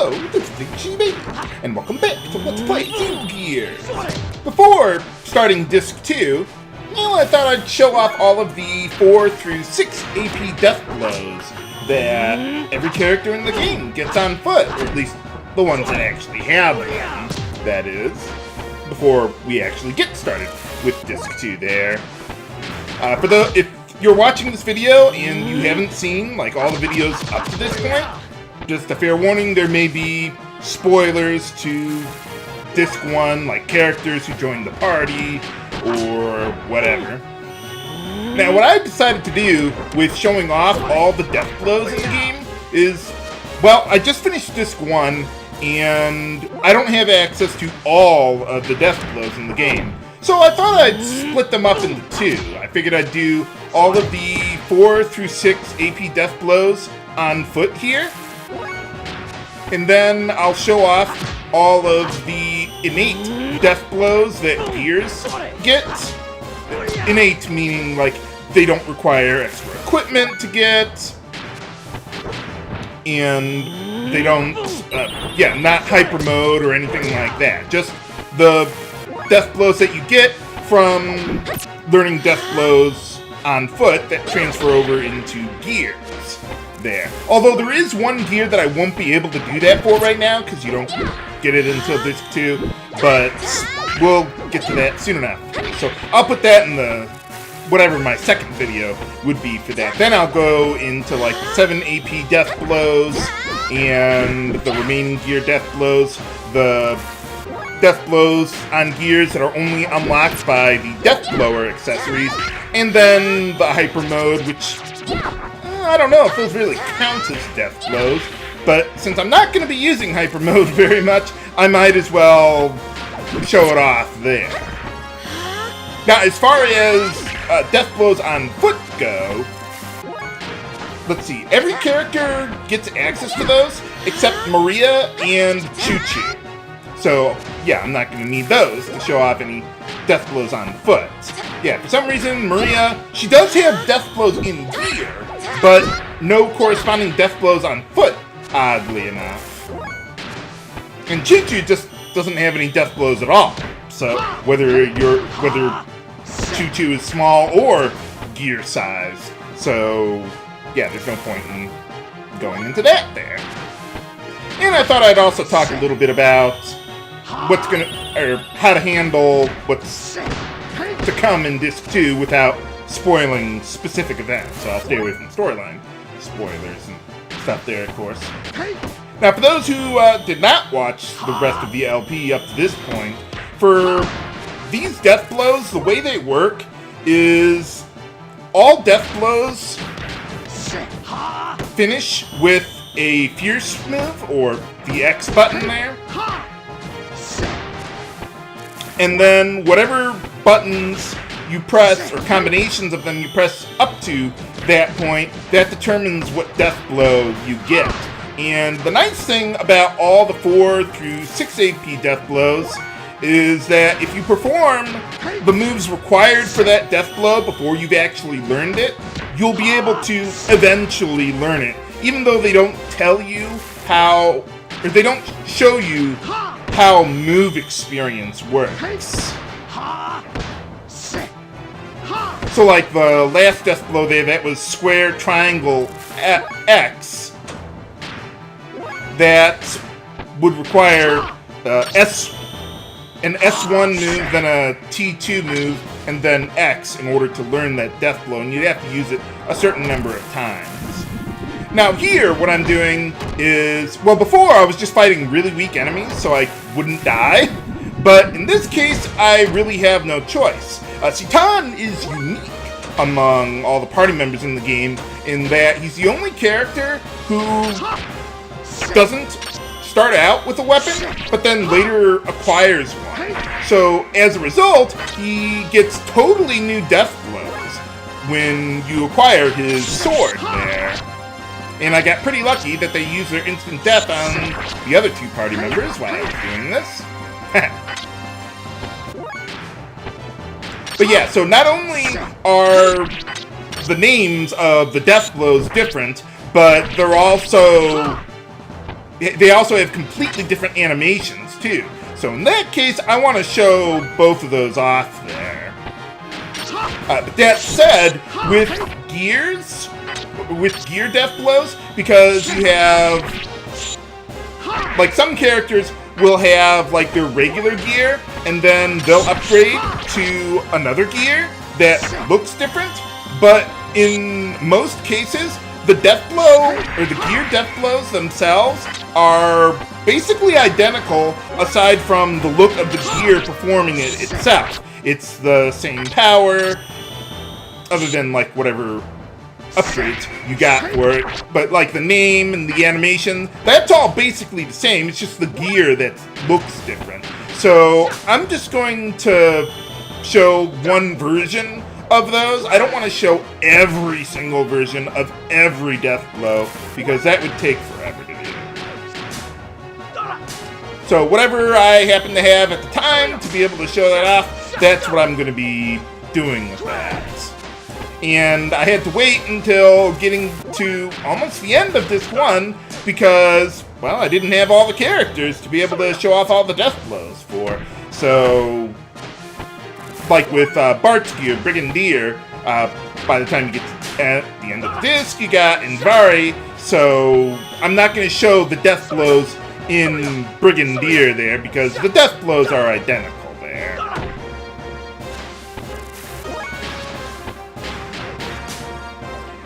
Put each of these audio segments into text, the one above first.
Hello, this is the G-Baby, and welcome back to Let's Play Xenogears. Before starting Disc 2, I thought I'd show off all of the 4 through 6 AP Deathblows that every character in the game gets on foot, or at least the ones that actually have them, that is, before we actually get started with Disc 2 there. If you're watching this video and you haven't seen like all the videos up to this point, just a fair warning, there may be spoilers to Disc 1, like characters who joined the party, or whatever. Now, what I decided to do with showing off all the Deathblows in the game is, well, I just finished Disc 1, and I don't have access to all of the Deathblows in the game. So I thought I'd split them up into 2. I figured I'd do all of the 4 through 6 AP Deathblows on foot here. And then I'll show off all of the innate Deathblows that Gears get. Innate meaning, like, they don't require extra equipment to get. And they don't, not hyper mode or anything like that. Just the Deathblows that you get from learning Deathblows on foot that transfer over into Gears there. Although there is one gear that I won't be able to do that for right now, because you don't get it until Disc 2, but we'll get to that soon enough. So I'll put that in the, whatever my second video would be for that. Then I'll go into like 7 AP Deathblows and the remaining gear Deathblows, the Deathblows on gears that are only unlocked by the Deathblower accessories, and then the Hyper Mode, which I don't know if those really count as Deathblows, but since I'm not going to be using Hyper Mode very much, I might as well show it off there. Now, as far as Deathblows on foot go, let's see, every character gets access to those except Maria and Choo-Choo. So, yeah, I'm not going to need those to show off any Deathblows on foot. Yeah, for some reason, Maria, she does have Deathblows in gear, but no corresponding Deathblows on foot, oddly enough. And Choo-Choo just doesn't have any Deathblows at all. So, whether Choo-Choo is small or gear size. So, yeah, there's no point in going into that there. And I thought I'd also talk a little bit about how to handle what's to come in Disc 2 without spoiling specific events. So I'll stay away from storyline spoilers and stuff there, of course. Now, for those who did not watch the rest of the LP up to this point, for these Deathblows, the way they work is all Deathblows finish with a Fierce move, or the X button there. And then whatever buttons you press, or combinations of them you press up to that point, that determines what Deathblow you get. And the nice thing about all the 4 through 6 AP Deathblows is that if you perform the moves required for that Deathblow before you've actually learned it, you'll be able to eventually learn it. Even though they don't tell you how, or they don't show you how move experience works. So like the last Deathblow there, that was square, triangle, X, that would require an S1 move, then a T2 move, and then X in order to learn that Deathblow, and you'd have to use it a certain number of times. Now here, what I'm doing is, well, before I was just fighting really weak enemies so I wouldn't die, but in this case, I really have no choice. Citan is unique among all the party members in the game in that he's the only character who doesn't start out with a weapon, but then later acquires one. So, as a result, he gets totally new Deathblows when you acquire his sword there. And I got pretty lucky that they used their instant death on the other 2 party members while I was doing this. But yeah, so not only are the names of the Deathblows different, but they're also they also have completely different animations too. So in that case, I want to show both of those off there. But that said, with gear Deathblows, because you have, like, some characters will have, like, their regular gear, and then they'll upgrade to another gear that looks different, but in most cases, the Deathblow, or the gear Deathblows themselves, are basically identical, aside from the look of the gear performing it itself. It's the same power, other than, like, whatever upgrades you got for it. But, like, the name and the animation, that's all basically the same. It's just the gear that looks different. So, I'm just going to show one version of those. I don't want to show every single version of every Deathblow, because that would take forever to do. So, whatever I happen to have at the time to be able to show that off, that's what I'm going to be doing with that. And I had to wait until getting to almost the end of this one because, well, I didn't have all the characters to be able to show off all the Deathblows for. So, like with Bart's gear, Brigadier, by the time you get to at the end of the disc, you got Invari, so I'm not going to show the Deathblows in Brigadier there because the Deathblows are identical there.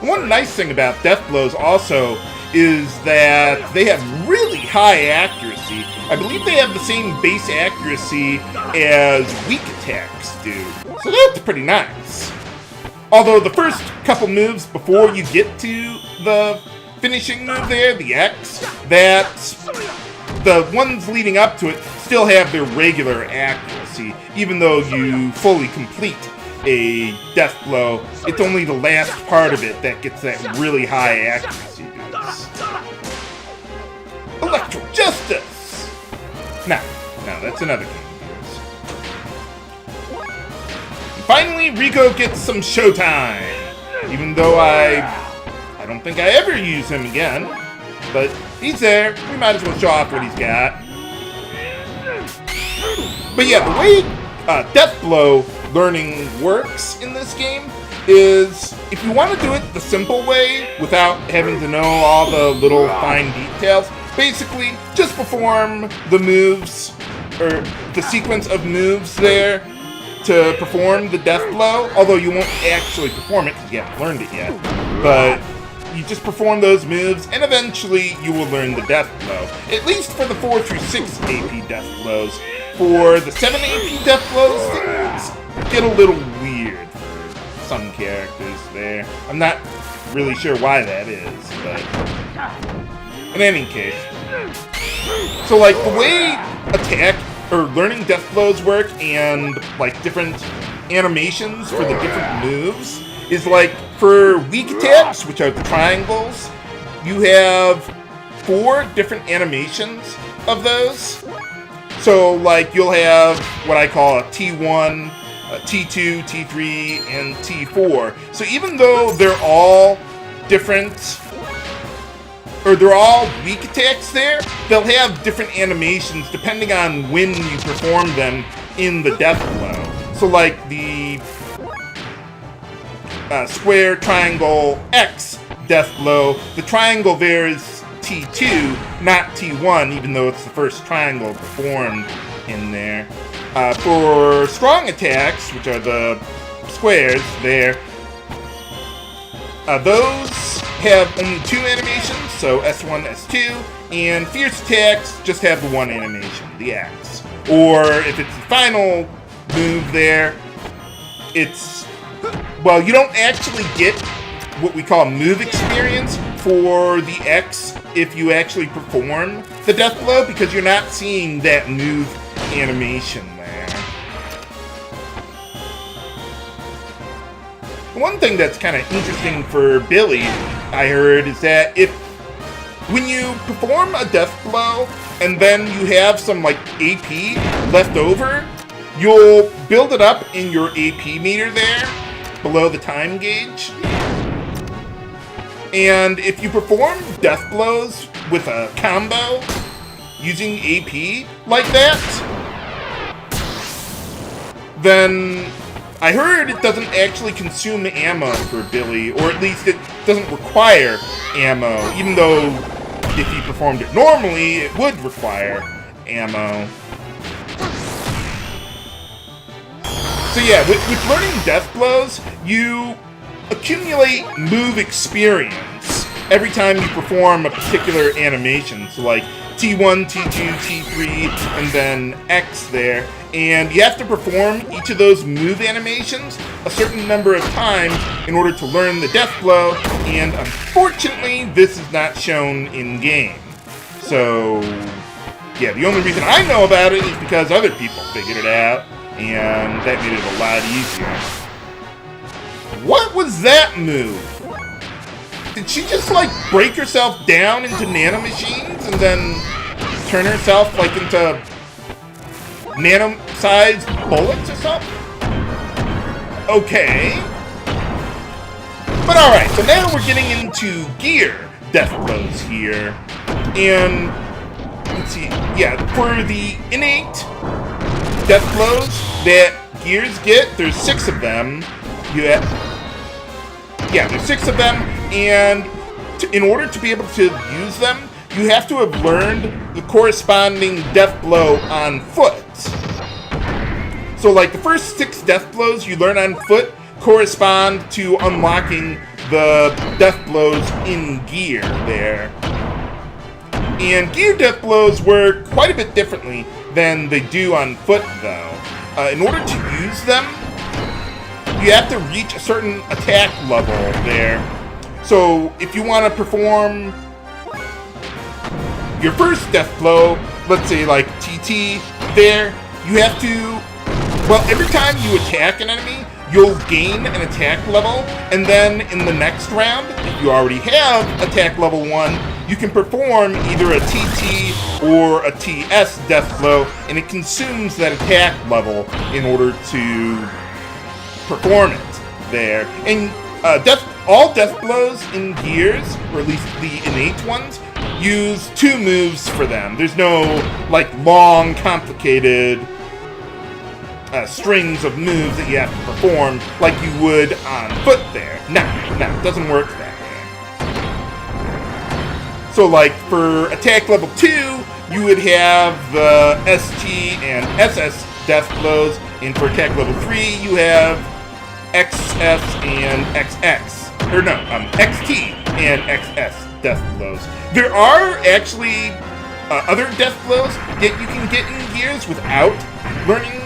One nice thing about Deathblows also is that they have really high accuracy. I believe they have the same base accuracy as weak attacks do. So that's pretty nice. Although the first couple moves before you get to the finishing move there, the X, the ones leading up to it still have their regular accuracy, even though you fully complete a Deathblow. It's only the last part of it that gets that really high accuracy boost. Electro Justice! No, that's another game. And finally, Rico gets some showtime. Even though I don't think I ever use him again. But he's there. We might as well show off what he's got. But yeah, the way Deathblow learning works in this game is, if you want to do it the simple way without having to know all the little fine details, basically just perform the moves, or the sequence of moves there to perform the Deathblow, although you won't actually perform it because you haven't learned it yet, but you just perform those moves and eventually you will learn the Deathblow, at least for the 4 through 6 AP Deathblows. For the 7 AP Deathblows, things get a little weird for some characters there. I'm not really sure why that is, but in any case. So, like, the way attack or learning Deathblows work and, like, different animations for the different moves is, like, for weak attacks, which are the triangles, you have 4 different animations of those. So, like, you'll have what I call a T1, a T2, T3, and T4. So even though they're all different, or they're all weak attacks there, they'll have different animations depending on when you perform them in the Deathblow. So, like, the square, triangle, X Deathblow, the triangle there is T2, not T1, even though it's the first triangle performed in there. For strong attacks, which are the squares there, those have only 2 animations, so S1, S2, and fierce attacks just have the 1 animation, the X. Or if it's the final move there, it's, well, you don't actually get what we call move experience for the X if you actually perform the Deathblow, because you're not seeing that move animation there. One thing that's kind of interesting for Billy, I heard, is that when you perform a Deathblow and then you have some, like, AP left over, you'll build it up in your AP meter there below the time gauge. And if you perform Deathblows with a combo using AP like that, then I heard it doesn't actually consume ammo for Billy, or at least it doesn't require ammo, even though if he performed it normally, it would require ammo. So yeah, with learning Deathblows, you accumulate move experience every time you perform a particular animation. So like T1, T2, T3, and then X there. And you have to perform each of those move animations a certain number of times in order to learn the Deathblow, and unfortunately, this is not shown in-game. So, yeah, the only reason I know about it is because other people figured it out, and that made it a lot easier. What was that move? Did she just, like, break herself down into nanomachines and then turn herself, like, into nano-sized bullets or something? Okay. But alright, so now we're getting into gear Deathblows here. And, let's see, yeah, for the innate Deathblows that gears get, there's 6 of them. Yeah, there's 6 of them, and in order to be able to use them, you have to have learned the corresponding Deathblow on foot. So, like, the first 6 Deathblows you learn on foot correspond to unlocking the Deathblows in gear there. And gear Deathblows work quite a bit differently than they do on foot, though. In order to use them, you have to reach a certain attack level there. So, if you want to perform your first Deathblow, let's say like TT there, you have to, well, every time you attack an enemy, you'll gain an attack level, and then in the next round, if you already have attack level 1, you can perform either a TT or a TS Deathblow, and it consumes that attack level in order to perform it there. And all Deathblows in Gears, or at least the innate ones, use 2 moves for them. There's no, like, long, complicated strings of moves that you have to perform like you would on foot there. No, it doesn't work that way. So, like, for attack level 2, you would have the ST and SS Deathblows, and for attack level 3, you have XS and XX. Or no, XT and XS Deathblows. There are actually other Deathblows that you can get in Gears without learning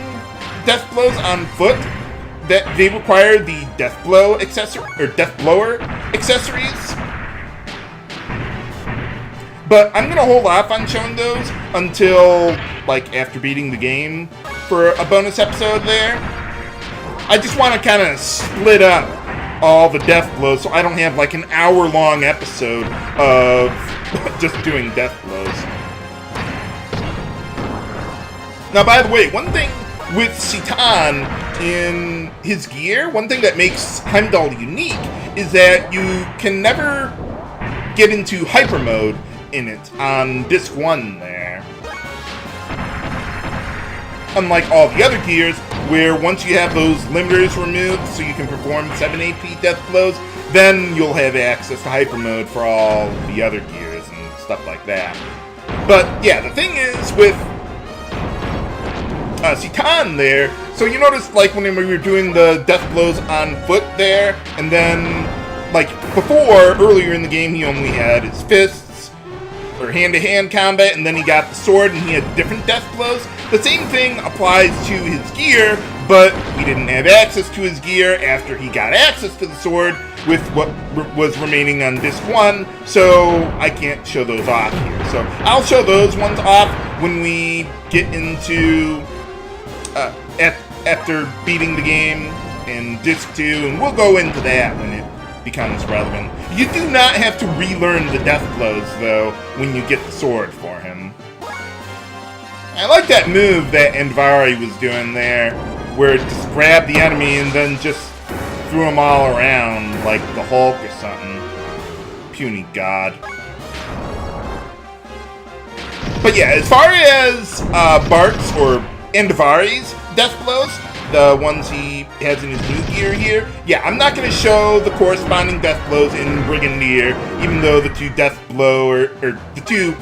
Deathblows on foot. That they require the Deathblow accessory or Deathblower accessories. But I'm gonna hold off on showing those until, like, after beating the game for a bonus episode there. I just want to kind of split up all the Deathblows so I don't have like an hour-long episode of just doing Deathblows. Now, by the way, one thing with Citan in his gear, one thing that makes Heimdall unique is that you can never get into hyper mode in it on disc 1 there. Unlike all the other gears, where once you have those limiters removed so you can perform 7 AP Deathblows, then you'll have access to hyper mode for all the other gears and stuff like that. But yeah, the thing is with Citan there, so you notice like when we were doing the Deathblows on foot there, and then like before, earlier in the game, he only had his fists, or hand-to-hand combat, and then he got the sword and he had different Deathblows. The same thing applies to his gear, but we didn't have access to his gear after he got access to the sword with what was remaining on disc 1, so I can't show those off here. So I'll show those ones off when we get into, after beating the game in disc 2, and we'll go into that when it becomes relevant. You do not have to relearn the Deathblows, though, when you get the sword for him. I like that move that Andvari was doing there, where it just grabbed the enemy and then just threw them all around like the Hulk or something. Puny god. But yeah, as far as Bart's or Andavari's Deathblows, the ones he has in his new gear here, yeah, I'm not going to show the corresponding Deathblows in Brigadier, even though the two Deathblow or the two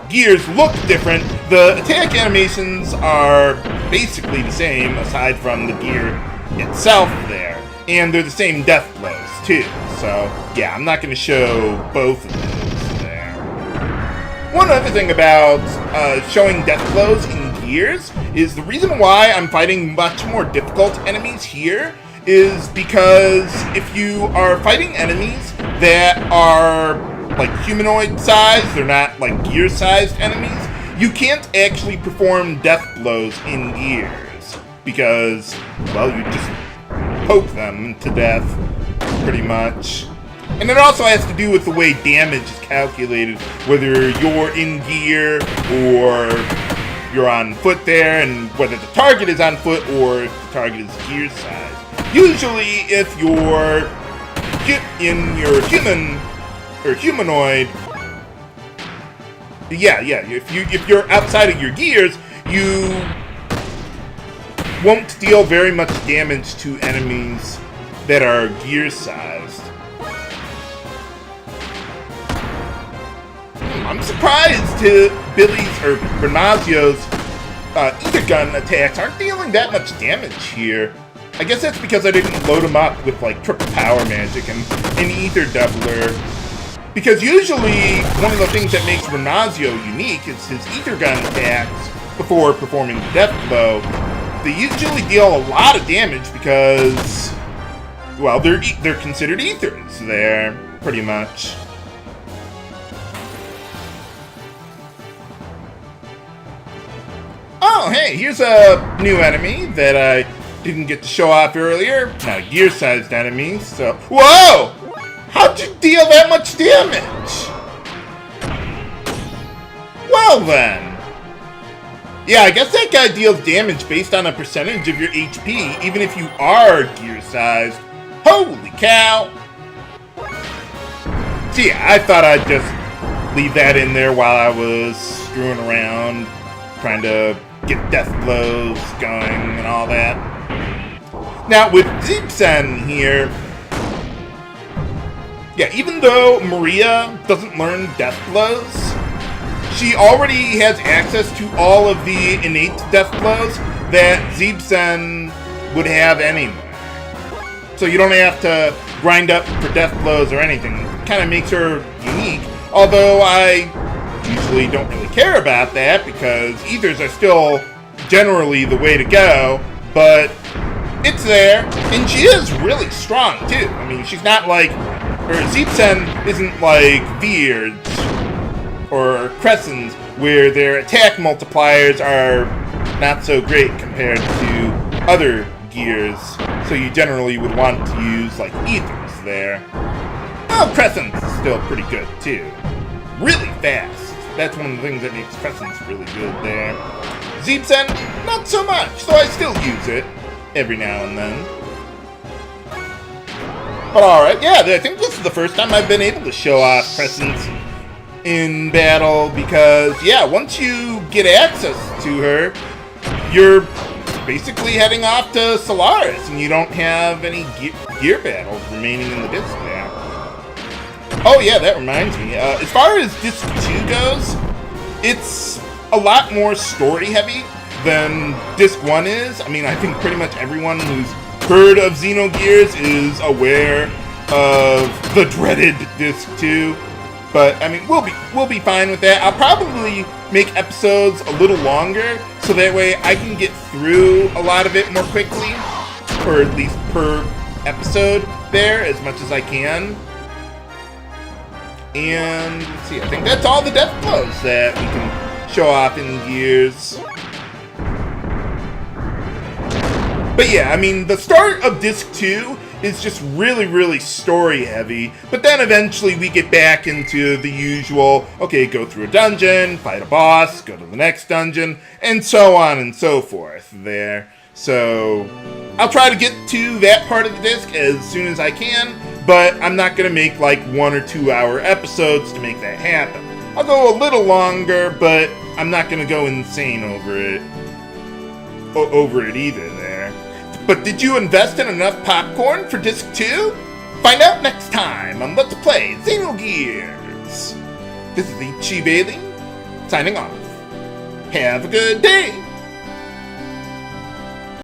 gears look different. The attack animations are basically the same, aside from the gear itself there. And they're the same Deathblows, too. So, yeah, I'm not going to show both of those there. One other thing about showing Deathblows in gears is the reason why I'm fighting much more difficult enemies here is because if you are fighting enemies that are like humanoid-sized, they're not like gear-sized enemies, you can't actually perform Deathblows in gears because, well, you just poke them to death, pretty much. And it also has to do with the way damage is calculated, whether you're in gear or you're on foot there, and whether the target is on foot or if the target is gear size. Usually, if you're in your human or humanoid, if you're outside of your gears, you won't deal very much damage to enemies that are gear-sized. I'm surprised Billy's or Bernazio's ether gun attacks aren't dealing that much damage here. I guess that's because I didn't load him up with like triple power magic and an ether doubler. Because usually one of the things that makes Bernazio unique is his ether gun attacks before performing the Deathblow. They usually deal a lot of damage because, well, they're considered ethers there, pretty much. Oh, hey, here's a new enemy that I didn't get to show off earlier. Not a gear-sized enemy, so... Whoa! How'd you deal that much damage? Well then. Yeah, I guess that guy deals damage based on a percentage of your HP, even if you are gear-sized. Holy cow! So yeah, I thought I'd just leave that in there while I was screwing around, trying to get Deathblows going and all that. Now, with Zeepsen here, yeah, even though Maria doesn't learn Deathblows, she already has access to all of the innate Deathblows that Zeepsen would have anyway. So you don't have to grind up for Deathblows or anything. It kind of makes her unique, although I usually don't really care about that because ethers are still generally the way to go, but it's there, and she is really strong too. I mean, she's not like, or Zeepsen isn't like Veers or Crescents, where their attack multipliers are not so great compared to other gears, so you generally would want to use like ethers there. Oh, Crescents is still pretty good too. Really fast. That's one of the things that makes Crescents really good there. Zeepsen, not so much, so I still use it every now and then. But alright, yeah, I think this is the first time I've been able to show off Crescents in battle, because, yeah, once you get access to her, you're basically heading off to Solaris, and you don't have any gear battles remaining in the disc now. Oh yeah, that reminds me, as far as Disc 2 goes, it's a lot more story-heavy than Disc 1 is. I mean, I think pretty much everyone who's heard of Xenogears is aware of the dreaded Disc 2. But, I mean, we'll be fine with that. I'll probably make episodes a little longer, so that way I can get through a lot of it more quickly, or at least per episode there, as much as I can. And, let's see, I think that's all the Deathblows that we can show off in Gears. But yeah, I mean, the start of Disc 2 is just really, really story-heavy, but then eventually we get back into the usual, okay, go through a dungeon, fight a boss, go to the next dungeon, and so on and so forth there. So, I'll try to get to that part of the disc as soon as I can, but I'm not going to make like 1 or 2 hour episodes to make that happen. I'll go a little longer, but I'm not gonna go insane over it. Over it either there. But did you invest in enough popcorn for Disc 2? Find out next time on Let's Play Xenogears. This is Ichi Bailey, signing off. Have a good day!